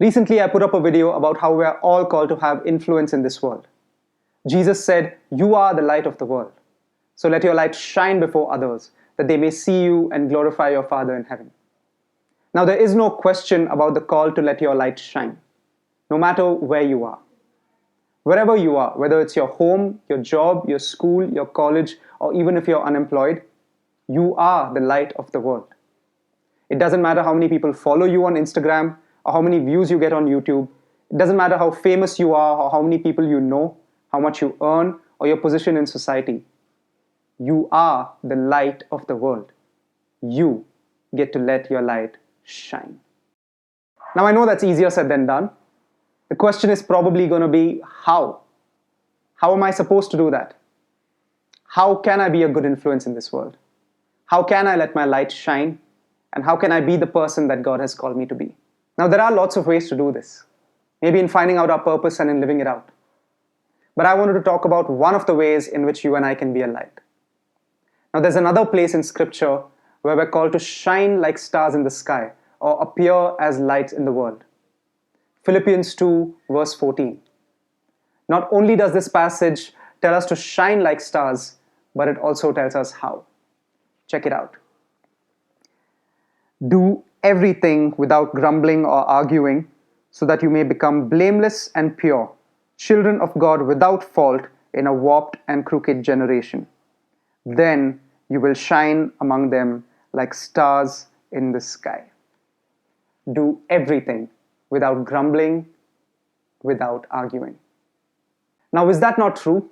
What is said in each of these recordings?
Recently, I put up a video about how we are all called to have influence in this world. Jesus said, "You are the light of the world. So let your light shine before others, that they may see you and glorify your Father in heaven." Now, there is no question about the call to let your light shine, no matter where you are. Wherever you are, whether it's your home, your job, your school, your college, or even if you're unemployed, you are the light of the world. It doesn't matter how many people follow you on Instagram or how many views you get on YouTube. It doesn't matter how famous you are or how many people you know, how much you earn, or your position in society. You are the light of the world. You get to let your light shine. Now, I know that's easier said than done. The question is probably going to be how? How am I supposed to do that? How can I be a good influence in this world? How can I let my light shine? And how can I be the person that God has called me to be? Now, there are lots of ways to do this. Maybe in finding out our purpose and in living it out. But I wanted to talk about one of the ways in which you and I can be a light. Now, there's another place in Scripture where we're called to shine like stars in the sky or appear as lights in the world. Philippians 2 verse 14. Not only does this passage tell us to shine like stars, but it also tells us how. Check it out. Do everything without grumbling or arguing, so that you may become blameless and pure, children of God without fault in a warped and crooked generation. Then you will shine among them like stars in the sky. Do everything without grumbling, without arguing. Now, is that not true?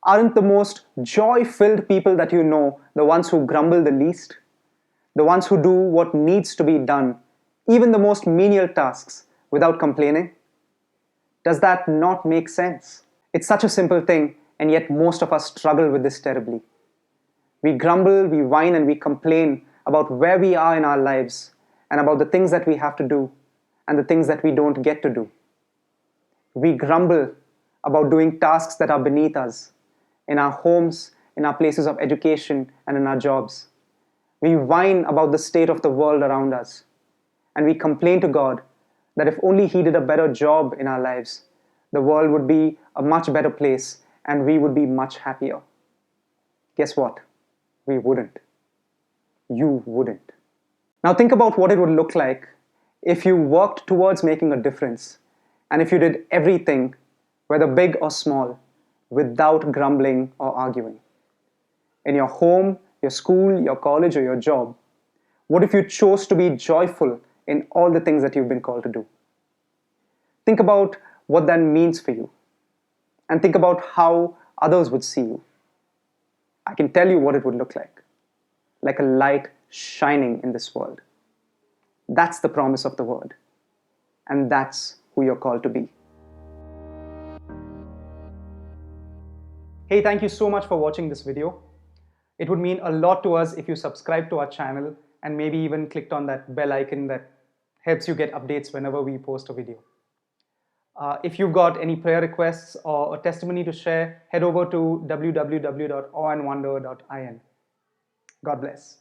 Aren't the most joy-filled people that you know the ones who grumble the least? The ones who do what needs to be done, even the most menial tasks, without complaining? Does that not make sense? It's such a simple thing, and yet most of us struggle with this terribly. We grumble, we whine, and we complain about where we are in our lives and about the things that we have to do and the things that we don't get to do. We grumble about doing tasks that are beneath us, in our homes, in our places of education, and in our jobs. We whine about the state of the world around us, and we complain to God that if only He did a better job in our lives, the world would be a much better place and we would be much happier. Guess what? We wouldn't. You wouldn't. Now think about what it would look like if you worked towards making a difference and if you did everything, whether big or small, without grumbling or arguing. In your home, your school, your college, or your job, what if you chose to be joyful in all the things that you've been called to do? Think about what that means for you, and think about how others would see you. I can tell you what it would look like a light shining in this world. That's the promise of the word, and that's who you're called to be. Hey, thank you so much for watching this video. It would mean a lot to us if you subscribe to our channel and maybe even clicked on that bell icon that helps you get updates whenever we post a video. If you've got any prayer requests or a testimony to share, head over to www.awandwonder.in. God bless.